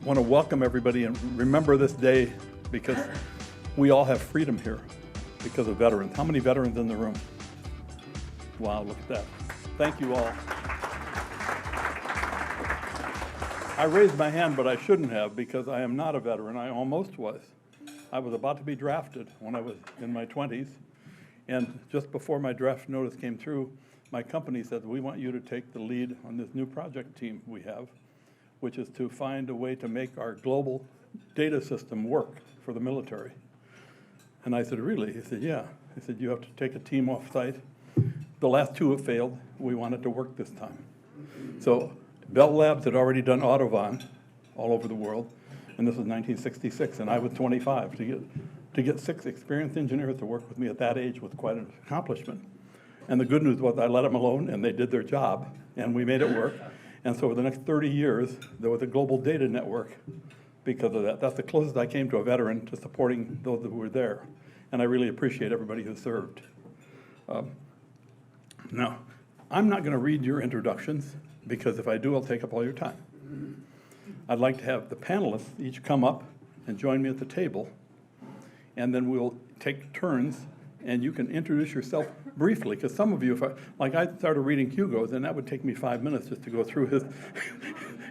want to welcome everybody and remember this day because we all have freedom here because of veterans. How many veterans in the room? Wow, look at that. Thank you all. I raised my hand, but I shouldn't have because I am not a veteran. I almost was. I was about to be drafted when I was in my 20s. And just before my draft notice came through, my company said, we want you to take the lead on this new project team we have, which is to find a way to make our global data system work for the military. And I said, really? He said, yeah. He said, you have to take a team off-site. The last two have failed. We want it to work this time. So Bell Labs had already done Autobahn all over the world, and this was 1966, and I was 25. To get 6 experienced engineers to work with me at that age was quite an accomplishment. And the good news was I let them alone, and they did their job, and we made it work. And so for the next 30 years, there was a global data network because of that. That's the closest I came to a veteran to supporting those who were there. And I really appreciate everybody who served. Now, I'm not going to read your introductions, because if I do, I'll take up all your time. I'd like to have the panelists each come up and join me at the table, and then we'll take turns, and you can introduce yourself briefly, because some of you, like I started reading Hugo's, and that would take me 5 minutes just to go through his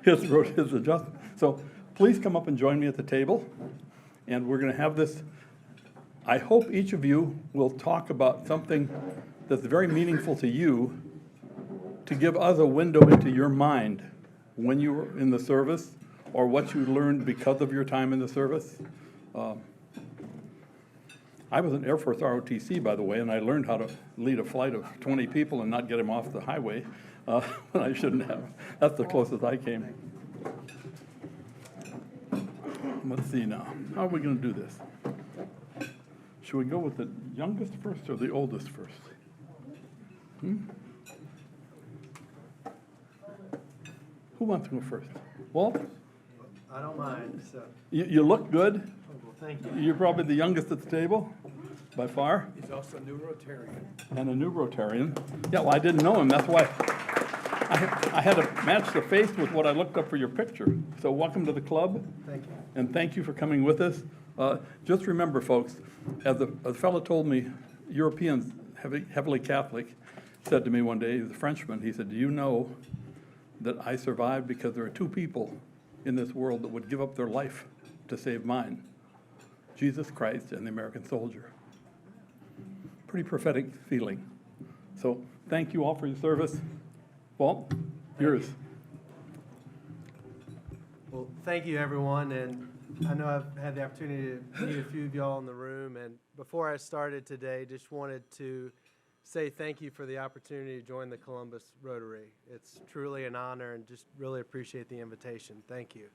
adjustment. So please come up and join me at the table, and we're going to have this. I hope each of you will talk about something that's very meaningful to you, to give us a window into your mind when you were in the service or what you learned because of your time in the service. I was an Air Force ROTC, by the way, and I learned how to lead a flight of 20 people and not get them off the highway when I shouldn't have. That's the closest I came. Let's see now. How are we going to do this? Should we go with the youngest first or the oldest first? Who wants to go first? Walt? I don't mind. So. You look good. Oh, well, thank you. You're probably the youngest at the table, by far. He's also a new Rotarian. And a new Rotarian. Yeah, well, I didn't know him. That's why I had to match the face with what I looked up for your picture. So welcome to the club. Thank you. And thank you for coming with us. Just remember, folks, as a fellow told me, Europeans, heavily Catholic, said to me one day, he's a Frenchman, he said, do you know that I survived because there are 2 people in this world that would give up their life to save mine? Jesus Christ and the American soldier. Pretty prophetic feeling. So thank you all for your service. Walt, yours. Well, thank you, everyone. And I know I've had the opportunity to meet a few of y'all in the room. And before I started today, just wanted to say thank you for the opportunity to join the Columbus Rotary. It's truly an honor and just really appreciate the invitation. Thank you.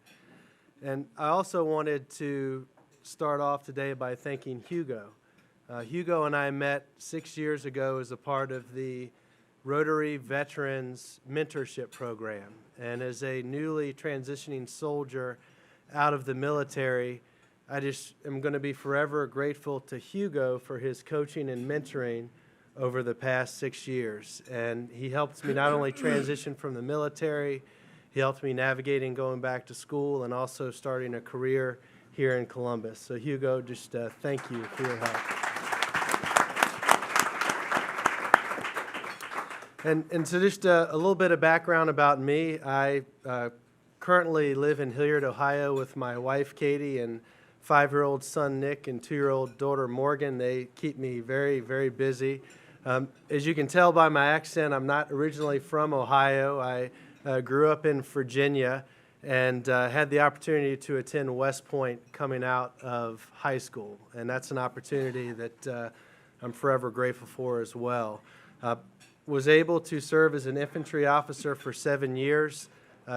And I also wanted to start off today by thanking Hugo. Hugo and I met 6 years ago as a part of the Rotary Veterans Mentorship Program. And as a newly transitioning soldier out of the military, I just am going to be forever grateful to Hugo for his coaching and mentoring over the past 6 years. And he helped me not only transition from the military, he helped me navigating going back to school and also starting a career here in Columbus. So Hugo, just thank you for your help. And so just a little bit of background about me. I currently live in Hilliard, Ohio with my wife, Katie, and 5-year-old son, Nick, and 2-year-old daughter, Morgan. They keep me very, very busy. As you can tell by my accent, I'm not originally from Ohio. I grew up in Virginia and had the opportunity to attend West Point coming out of high school. And that's an opportunity that I'm forever grateful for as well. Was able to serve as an infantry officer for 7 years,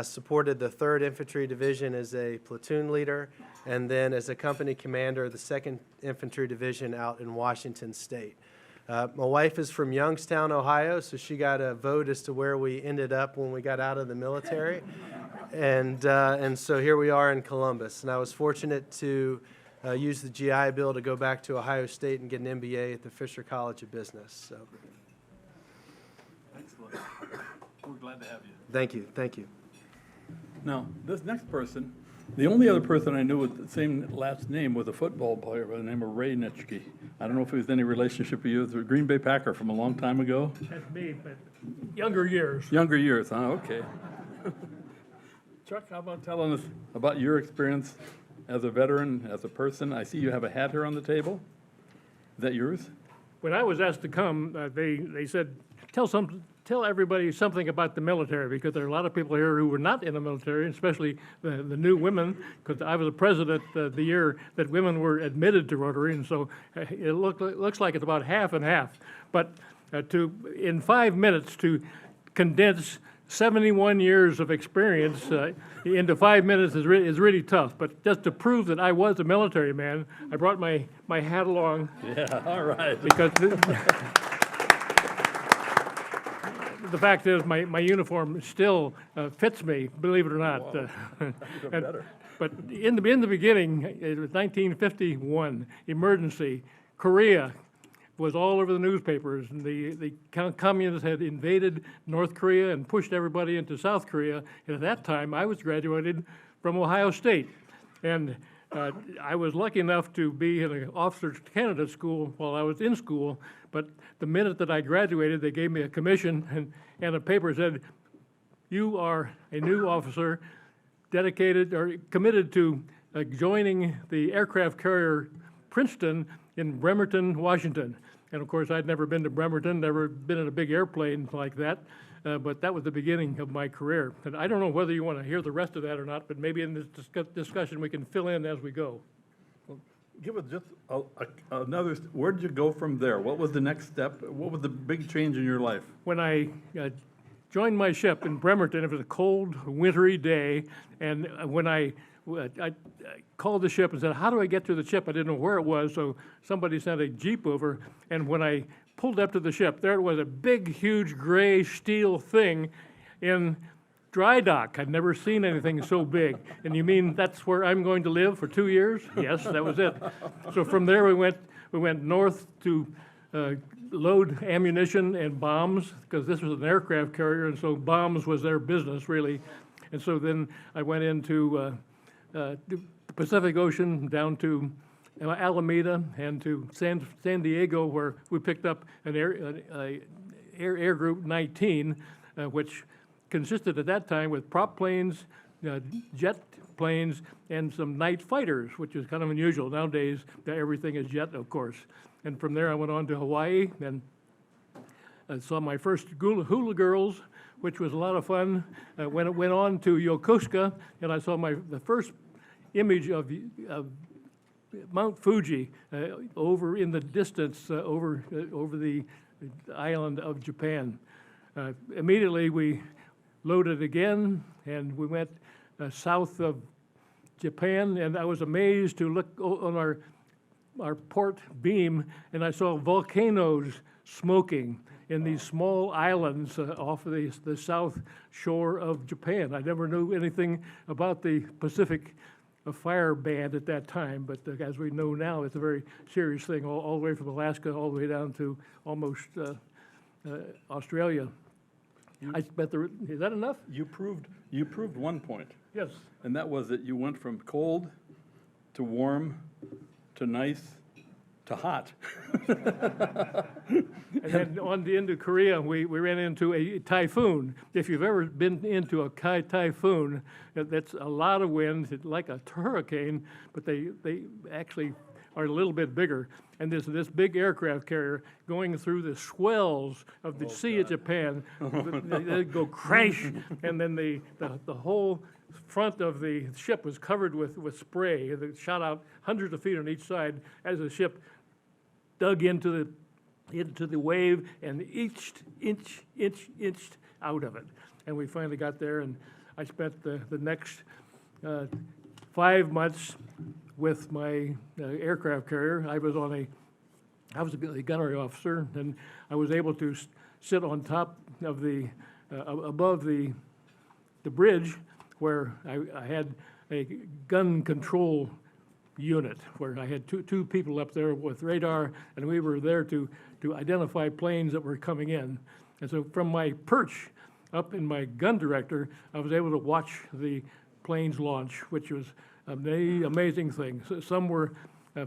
supported the 3rd Infantry Division as a platoon leader, and then as a company commander of the 2nd Infantry Division out in Washington State. My wife is from Youngstown, Ohio, so she got a vote as to where we ended up when we got out of the military. And so here we are in Columbus. And I was fortunate to use the GI Bill to go back to Ohio State and get an MBA at the Fisher College of Business. So. Excellent. We're glad to have you. Thank you. Thank you. Now, this next person The only other person I knew with the same last name was a football player by the name of Ray Nitschke. I don't know if he was any relationship with you. It was a Green Bay Packer from a long time ago. That's me, but younger years. Younger years, huh? Okay. Chuck, how about telling us about your experience as a veteran, as a person? I see you have a hat here on the table. Is that yours? When I was asked to come, they said, tell everybody something about the military, because there are a lot of people here who were not in the military, especially the new women, because I was the president the year that women were admitted to Rotary, and so it looks like it's about half and half. But in 5 minutes to condense 71 years of experience into 5 minutes is really tough. But just to prove that I was a military man, I brought my hat along. Yeah, all right. Because the fact is, my uniform still fits me, believe it or not. Better. But in the beginning, it was 1951, emergency. Korea was all over the newspapers, and the communists had invaded North Korea and pushed everybody into South Korea. And at that time, I was graduated from Ohio State, and I was lucky enough to be in an officer's candidate school while I was in school. But the minute that I graduated, they gave me a commission, and a paper said, "You are a new officer, dedicated or committed to joining the aircraft carrier Princeton in Bremerton, Washington." And of course, I'd never been to Bremerton, never been in a big airplane like that, but that was the beginning of my career. And I don't know whether you want to hear the rest of that or not, but maybe in this discussion we can fill in as we go. Give us just another, where did you go from there? What was the next step? What was the big change in your life? When I joined my ship in Bremerton, it was a cold, wintry day, and when I called the ship and said, "How do I get to the ship?" I didn't know where it was, so somebody sent a Jeep over, and when I pulled up to the ship, there it was, a big, huge, gray steel thing in dry dock. I'd never seen anything so big. And you mean that's where I'm going to live for 2 years? Yes, that was it. So from there we went north to load ammunition and bombs, because this was an aircraft carrier, and so bombs was their business, really. And so then I went into the Pacific Ocean down to Alameda and to San Diego, where we picked up an Air Group 19, which consisted at that time with prop planes, jet planes, and some night fighters, which is kind of unusual. Nowadays, everything is jet, of course. And from there, I went on to Hawaii and saw my first hula girls, which was a lot of fun. Went on to Yokosuka, and I saw the first image of Mount Fuji over in the distance, over the island of Japan. Immediately, we loaded again, and we went south of Japan, and I was amazed to look on our port beam, and I saw volcanoes smoking in these small islands off of the south shore of Japan. I never knew anything about the Pacific fire band at that time, but as we know now, it's a very serious thing, all the way from Alaska all the way down to almost Australia. I bet is that enough? You proved one point, Yes. and that was that you went from cold to warm to nice to hot. And then on into Korea, we ran into a typhoon. If you've ever been into a typhoon, that's a lot of wind, it's like a hurricane, but they actually are a little bit bigger. And there's this big aircraft carrier going through the swells of the Sea of Japan. They go crash, and then the whole front of the ship was covered with spray. It shot out hundreds of feet on each side as the ship dug into the wave and inched out of it. And we finally got there, and I spent the next 5 months with my aircraft carrier. I was a gunnery officer, and I was able to sit on top of above the bridge, where I had a gun control unit, where I had two people up there with radar, and we were there to identify planes that were coming in. And so from my perch up in my gun director, I was able to watch the planes launch, which was an amazing thing. Some were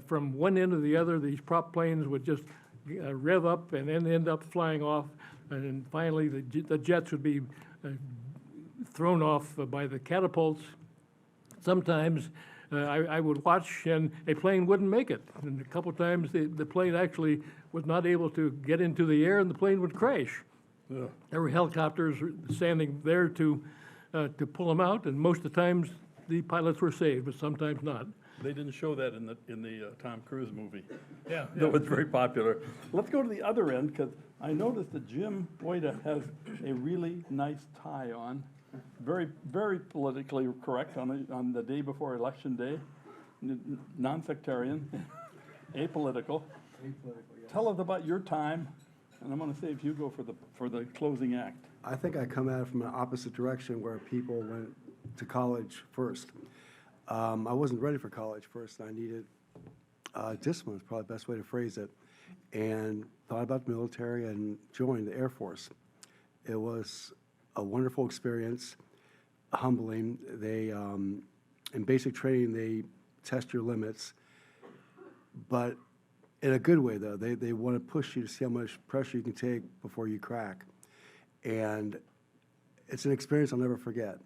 from one end to the other. These prop planes would just rev up and then end up flying off, and then finally the jets would be thrown off by the catapults. Sometimes I would watch and a plane wouldn't make it. And a couple times the plane actually was not able to get into the air and the plane would crash. Yeah. There were helicopters standing there to pull them out, and most of the times the pilots were saved, but sometimes not. They didn't show that in the Tom Cruise movie. Yeah. That was very popular. Let's go to the other end, because I noticed that Jim Boyda has a really nice tie on. Very, very politically correct on the day before Election Day. Non-sectarian, apolitical. Tell us about your time, and I'm gonna save Hugo for the closing act. I think I come at it from an opposite direction where people went to college first. I wasn't ready for college first. I needed discipline, is probably the best way to phrase it, and thought about the military and joined the Air Force. It was a wonderful experience, humbling. They, in basic training, they test your limits, but in a good way, though. They want to push you to see how much pressure you can take before you crack. And it's an experience I'll never forget.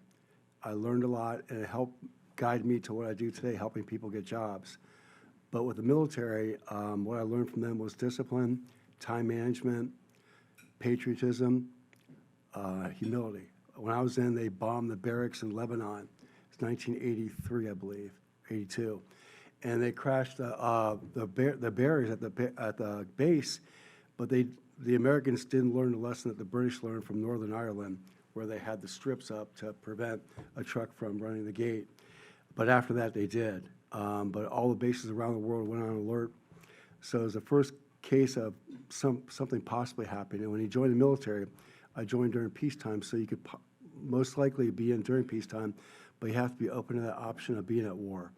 I learned a lot, and it helped guide me to what I do today, helping people get jobs. But with the military, what I learned from them was discipline, time management, patriotism, humility. When I was in, they bombed the barracks in Lebanon. It's 1983, I believe, 82. And they crashed the barriers at the base, but the Americans didn't learn the lesson that the British learned from Northern Ireland, where they had the strips up to prevent a truck from running the gate. But after that, they did. But all the bases around the world went on alert. So it was the first case of something possibly happening. And when he joined the military, I joined during peacetime, so you could most likely be in during peacetime, but you have to be open to that option of being at war.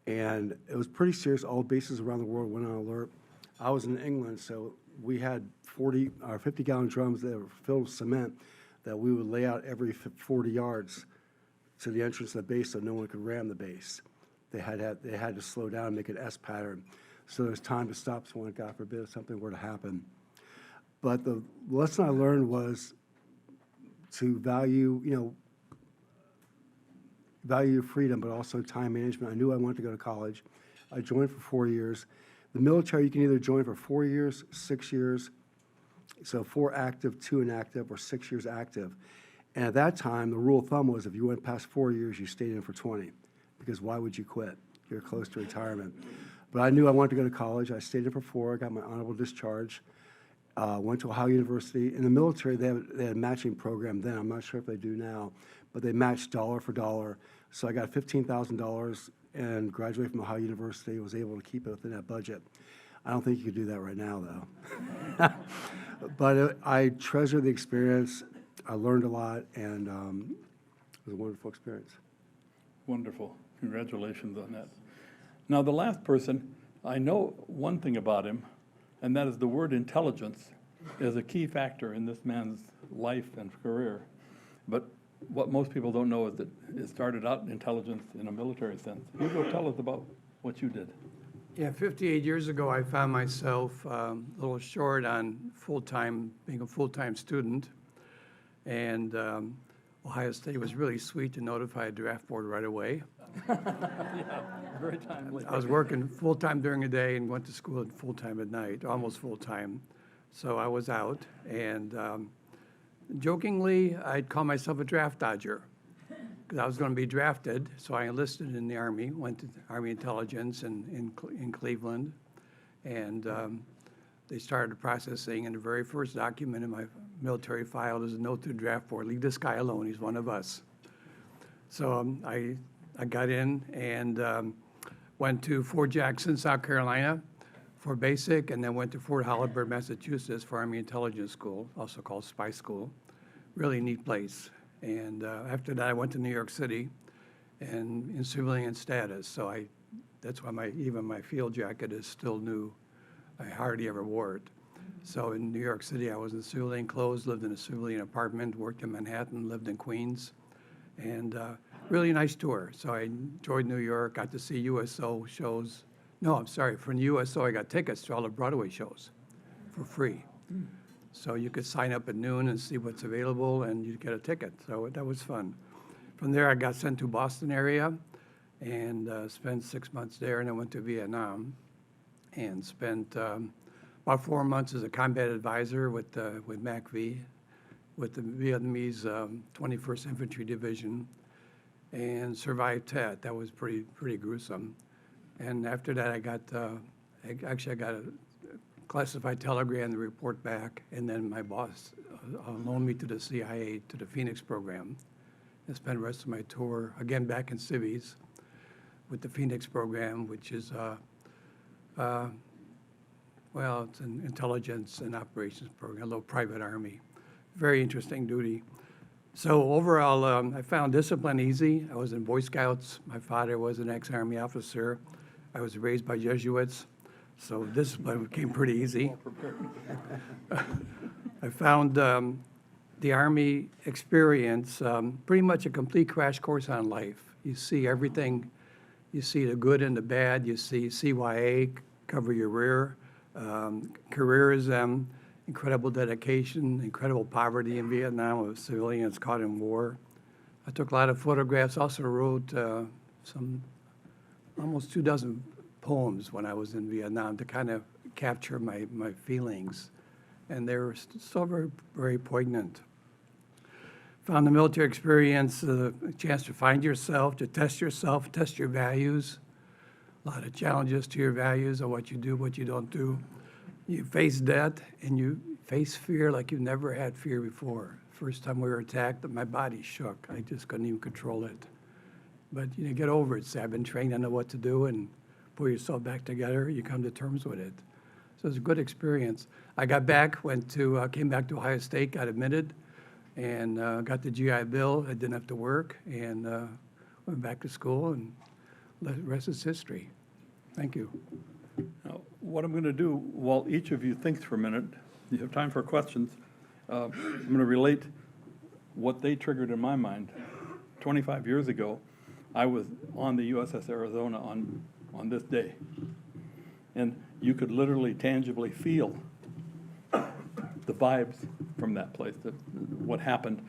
And it was pretty serious. All bases around the world went on alert. I was in England, so we had 40 or 50-gallon drums that were filled with cement that we would lay out every 40 yards to the entrance of the base so no one could ram the base. They had to slow down and make an S pattern. So there's time to stop someone, God forbid, if something were to happen. But the lesson I learned was to value freedom, but also time management. I knew I wanted to go to college. I joined for 4 years. The military, you can either join for 4 years, 6 years, so 4 active, 2 inactive, or 6 years active. And at that time, the rule of thumb was if you went past 4 years, you stayed in for 20, because why would you quit? You're close to retirement. But I knew I wanted to go to college. I stayed in for 4, got my honorable discharge, went to Ohio University. In the military, they had a matching program then. I'm not sure if they do now, but they matched dollar for dollar. So I got $15,000 and graduated from Ohio University, was able to keep it within that budget. I don't think you could do that right now, though. But I treasure the experience. I learned a lot, and it was a wonderful experience. Wonderful. Congratulations on that. Now, the last person, I know one thing about him, and that is the word intelligence is a key factor in this man's life and career. But what most people don't know is that it started out in intelligence in a military sense. Hugo, tell us about what you did. Yeah, 58 years ago, I found myself a little short on being a full-time student. And Ohio State was really sweet to notify a draft board right away. Yeah, very timely. I was working full-time during the day and went to school full-time at night, almost full-time. So I was out, and jokingly, I'd call myself a draft dodger, because I was going to be drafted. So I enlisted in the Army, went to Army Intelligence in Cleveland, and they started processing, and the very first document in my military file is a note to the draft board: leave this guy alone, he's one of us. So I got in and went to Fort Jackson, South Carolina for basic, and then went to Fort Holabird, Massachusetts for Army Intelligence School, also called Spy School. Really neat place. And after that, I went to New York City and in civilian status. So that's why even my field jacket is still new. I hardly ever wore it. So in New York City, I was in civilian clothes, lived in a civilian apartment, worked in Manhattan, lived in Queens. And really nice tour. So I enjoyed New York, got to see USO shows. No, I'm sorry, from USO I got tickets to all the Broadway shows for free. So you could sign up at noon and see what's available, and you'd get a ticket. So that was fun. From there, I got sent to Boston area and spent 6 months there, and I went to Vietnam and spent about 4 months as a combat advisor with MACV, with the Vietnamese 21st Infantry Division, and survived Tet. That was pretty gruesome. And after that, I got a classified telegram to report back, and then my boss loaned me to the CIA, to the Phoenix program, and spent the rest of my tour, again, back in civies with the Phoenix program, which is, well, it's an intelligence and operations program, a little private army. Very interesting duty. So overall, I found discipline easy. I was in Boy Scouts. My father was an ex-Army officer. I was raised by Jesuits, so discipline came pretty easy. I found the Army experience pretty much a complete crash course on life. You see everything. You see the good and the bad. You see CYA, cover your rear, careerism, incredible dedication, incredible poverty in Vietnam of civilians caught in war. I took a lot of photographs, also wrote almost 24 poems when I was in Vietnam to kind of capture my feelings. And they were still very, very poignant. Found the military experience a chance to find yourself, to test yourself, test your values. A lot of challenges to your values of what you do, what you don't do. You face death and you face fear like you've never had fear before. First time we were attacked, my body shook. I just couldn't even control it. But you get over it. Say, I've been trained, I know what to do, and pull yourself back together. You come to terms with it. So it was a good experience. I got back, came back to Ohio State, got admitted, and got the GI Bill. I didn't have to work, and went back to school, and the rest is history. Thank you. Now, what I'm going to do, while each of you thinks for a minute, you have time for questions, I'm going to relate what they triggered in my mind. 25 years ago, I was on the USS Arizona on this day. And you could literally tangibly feel the vibes from that place, what happened.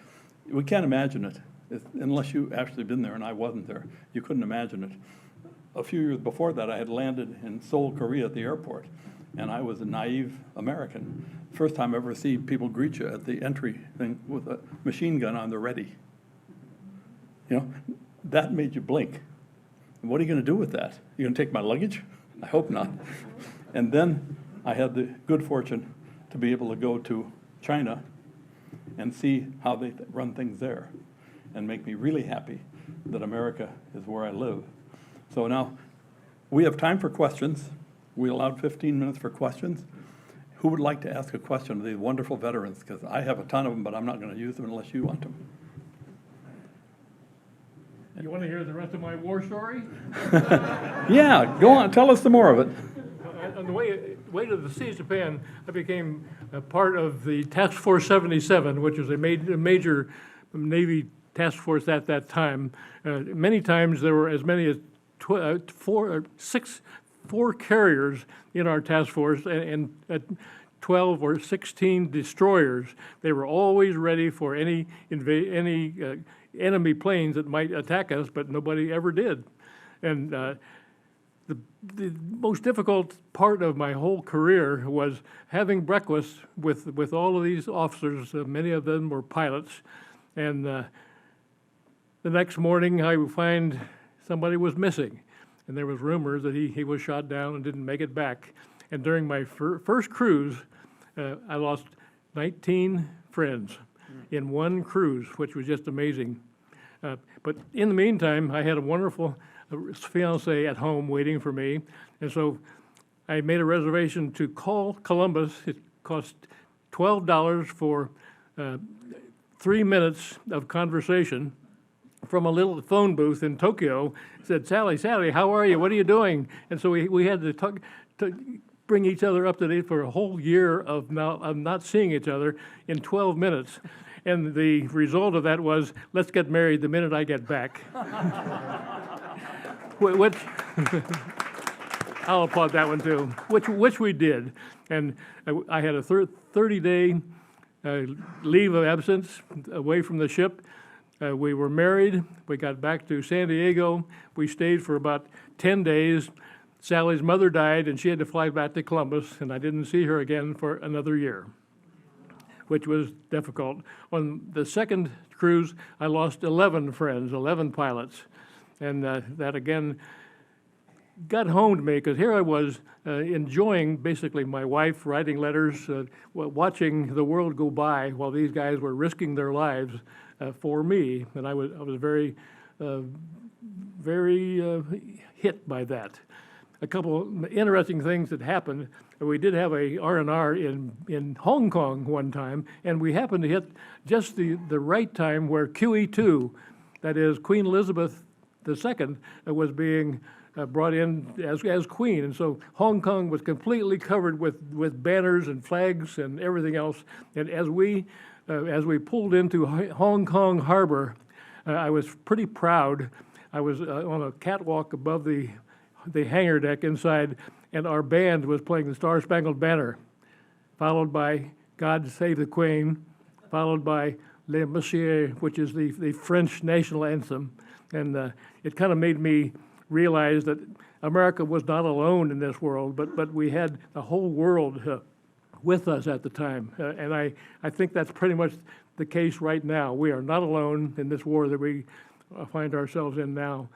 We can't imagine it unless you actually been there, and I wasn't there. You couldn't imagine it. A few years before that, I had landed in Seoul, Korea at the airport, and I was a naive American. First time I ever see people greet you at the entry thing with a machine gun on the ready. You know, that made you blink. What are you going to do with that? You going to take my luggage? I hope not. And then I had the good fortune to be able to go to China and see how they run things there and make me really happy that America is where I live. So now we have time for questions. We allowed 15 minutes for questions. Who would like to ask a question of these wonderful veterans? Because I have a ton of them, but I'm not going to use them unless you want them. You want to hear the rest of my war story? Yeah, go on. Tell us some more of it. On the way to the Sea of Japan, I became a part of the Task Force 77, which was a major Navy task force at that time. Many times there were as many as 4 carriers in our task force and 12 or 16 destroyers. They were always ready for any enemy planes that might attack us, but nobody ever did. And the most difficult part of my whole career was having breakfast with all of these officers. Many of them were pilots, and the next morning I would find somebody was missing, and there was rumors that he was shot down and didn't make it back. And during my first cruise, I lost 19 friends in one cruise, which was just amazing. But in the meantime, I had a wonderful fiance at home waiting for me, and so I made a reservation to call Columbus. It cost $12 for 3 minutes of conversation from a little phone booth in Tokyo. It said, Sally, how are you? What are you doing? And so we had to talk to bring each other up to date for a whole year of not seeing each other in 12 minutes. And the result of that was, let's get married the minute I get back. Which, I'll applaud that one too, which we did. And I had a 30-day leave of absence away from the ship. We were married. We got back to San Diego. We stayed for about 10 days. Sally's mother died, and she had to fly back to Columbus, and I didn't see her again for another year, which was difficult. On the second cruise, I lost 11 friends, 11 pilots. And that, again, got home to me, because here I was enjoying, basically, my wife writing letters, watching the world go by while these guys were risking their lives for me. And I was very, very hit by that. A couple interesting things that happened. We did have a R&R in Hong Kong one time, and we happened to hit just the right time where QE2, that is Queen Elizabeth II, was being brought in as queen. And so Hong Kong was completely covered with banners and flags and everything else. And as we pulled into Hong Kong Harbor, I was pretty proud. I was on a catwalk above the hangar deck inside, and our band was playing the Star Spangled Banner, followed by God Save the Queen, followed by Les Messieurs, which is the French national anthem. And it kind of made me realize that America was not alone in this world, but we had the whole world with us at the time. And I think that's pretty much the case right now. We are not alone in this war that we find ourselves in now.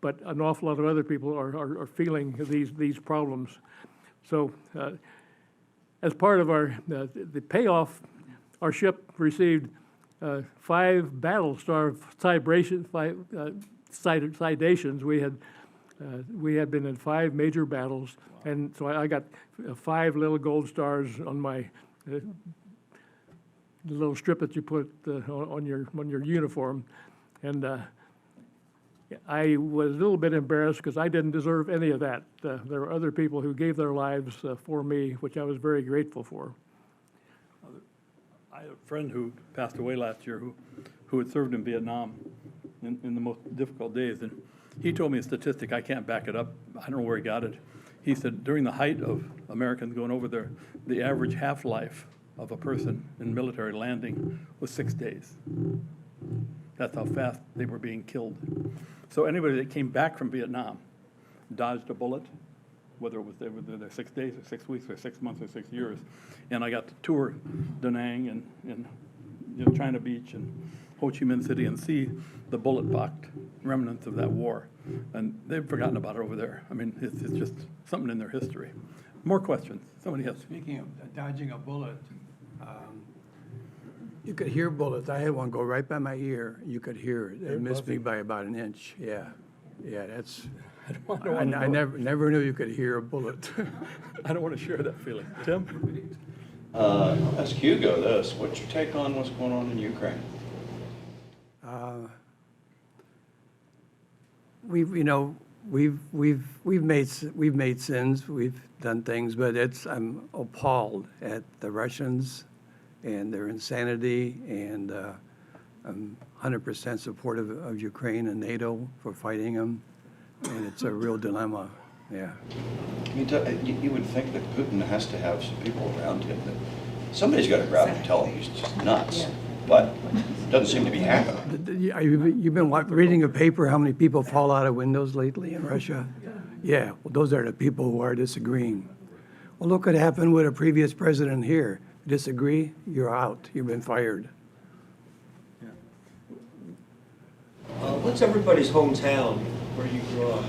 But an awful lot of other people are feeling these problems. So as part of the payoff, our ship received 5 battle star citations. We had been in 5 major battles, and so I got 5 little gold stars on my the little strip that you put on your uniform, and I was a little bit embarrassed because I didn't deserve any of that. There were other people who gave their lives for me, which I was very grateful for. I had a friend who passed away last year who had served in Vietnam in the most difficult days. And he told me a statistic, I can't back it up, I don't know where he got it. He said during the height of Americans going over there, the average half-life of a person in military landing was 6 days. That's how fast they were being killed. So anybody that came back from Vietnam dodged a bullet, whether it was they were there 6 days or 6 weeks or 6 months or 6 years. And I got to tour Da Nang and China Beach and Ho Chi Minh City and see the bullet-boxed remnants of that war. And they've forgotten about it over there. I mean, it's just something in their history. More questions? Somebody else? Speaking of dodging a bullet, you could hear bullets. I had one go right by my ear. You could hear it. It missed me by about an inch. Yeah, that's. I never knew you could hear a bullet. I don't want to share that feeling. Tim? I'll ask Hugo this. What's your take on what's going on in Ukraine? We've made sins. We've done things, but I'm appalled at the Russians and their insanity, and I'm 100% supportive of Ukraine and NATO for fighting them, and it's a real dilemma. Yeah. You would think that Putin has to have some people around him that somebody's got to grab him and tell him he's just nuts, but it doesn't seem to be happening. You've been reading a paper how many people fall out of windows lately in Russia? Yeah, well, those are the people who are disagreeing. Well, look what happened with a previous president here. Disagree, you're out. You've been fired. What's everybody's hometown where you grew up?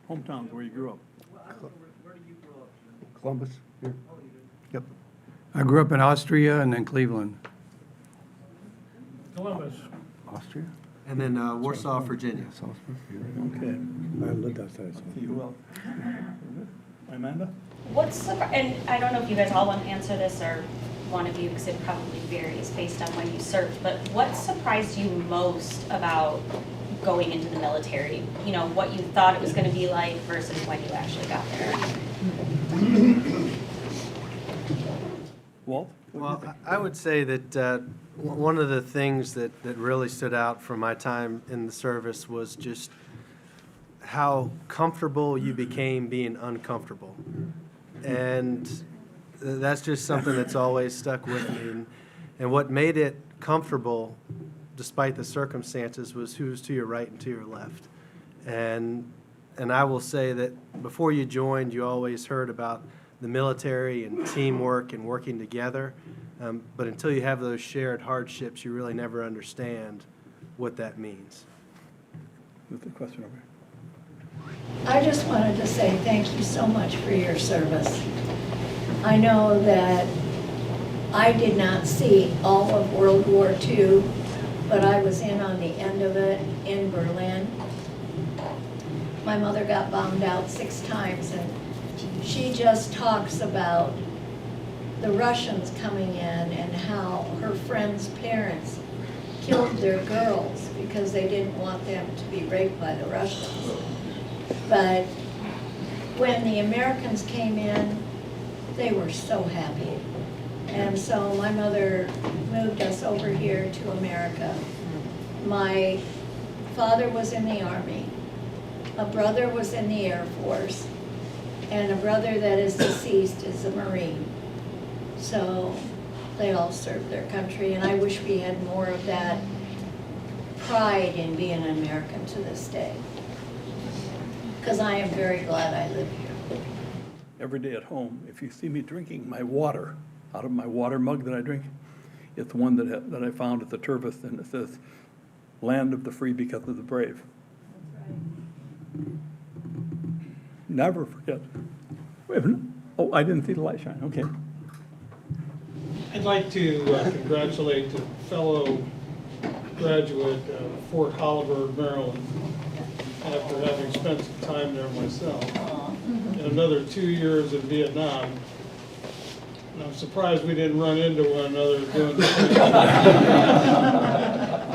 Hometown, where you grew up. Columbus, here. Yep. I grew up in Austria and then Cleveland. Columbus. Austria? And then Warsaw, Virginia. Salzburg, here. Okay. I lived outside. See who else? Amanda? And I don't know if you guys all want to answer this or one of you, because it probably varies based on when you served, but what surprised you most about going into the military? You know, what you thought it was going to be like versus when you actually got there? Walt? Well, I would say that one of the things that really stood out from my time in the service was just how comfortable you became being uncomfortable. And that's just something that's always stuck with me. And what made it comfortable, despite the circumstances, was who was to your right and to your left. And I will say that before you joined, you always heard about the military and teamwork and working together. But until you have those shared hardships, you really never understand what that means. There's a question over here. I just wanted to say thank you so much for your service. I know that I did not see all of World War II, but I was in on the end of it in Berlin. My mother got bombed out 6 times, and she just talks about the Russians coming in and how her friends' parents killed their girls because they didn't want them to be raped by the Russians. But when the Americans came in, they were so happy. And so my mother moved us over here to America. My father was in the Army. A brother was in the Air Force. And a brother that is deceased is a Marine. So they all served their country, and I wish we had more of that pride in being an American to this day. Because I am very glad I live here. Every day at home, if you see me drinking my water out of my water mug that I drink, it's one that I found at the Tervis, and it says, "Land of the free because of the brave." Never forget. Wait a minute. Oh, I didn't see the light shine. Okay. I'd like to congratulate a fellow graduate of Fort Holliver, Maryland, after having spent some time there myself, and another 2 years in Vietnam. And I'm surprised we didn't run into one another doing the same.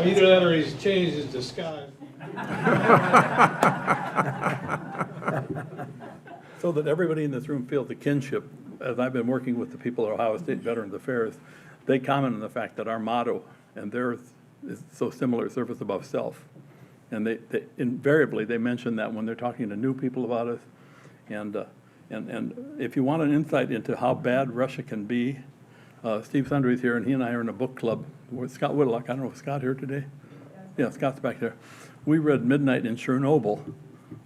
Either that or he's changed his disguise. So that everybody in this room feels the kinship, as I've been working with the people at Ohio State Veterans Affairs, they comment on the fact that our motto and theirs is so similar, service above self. And they invariably, they mention that when they're talking to new people about us. And if you want an insight into how bad Russia can be, Steve Sundry's here, and he and I are in a book club with Scott Whitlock. I don't know, is Scott here today? Yeah, Scott's back there. We read Midnight in Chernobyl,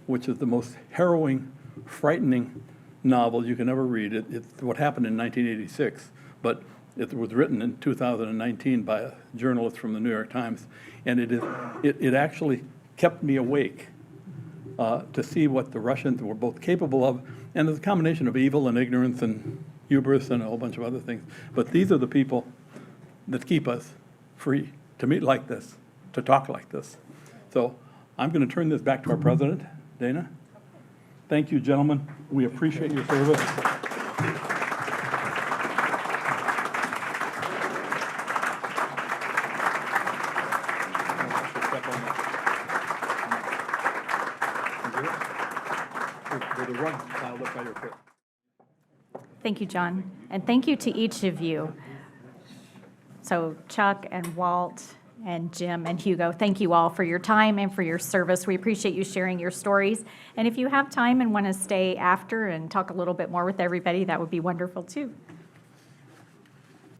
which is the most harrowing, frightening novel you can ever read. It's what happened in 1986, but it was written in 2019 by a journalist from the New York Times, and it actually kept me awake to see what the Russians were both capable of, and it's a combination of evil and ignorance and hubris and a whole bunch of other things. But these are the people that keep us free to meet like this, to talk like this. So I'm going to turn this back to our president, Dana. Thank you, gentlemen. We appreciate your service. With the rug piled up by your foot. Thank you, John. And thank you to each of you. So Chuck and Walt and Jim and Hugo, thank you all for your time and for your service. We appreciate you sharing your stories. And if you have time and want to stay after and talk a little bit more with everybody, that would be wonderful too.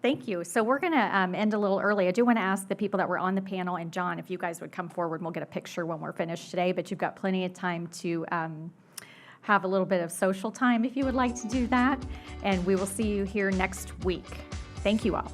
Thank you. So we're going to end a little early. I do want to ask the people that were on the panel, and John, if you guys would come forward, and we'll get a picture when we're finished today, but you've got plenty of time to have a little bit of social time if you would like to do that. And we will see you here next week. Thank you all.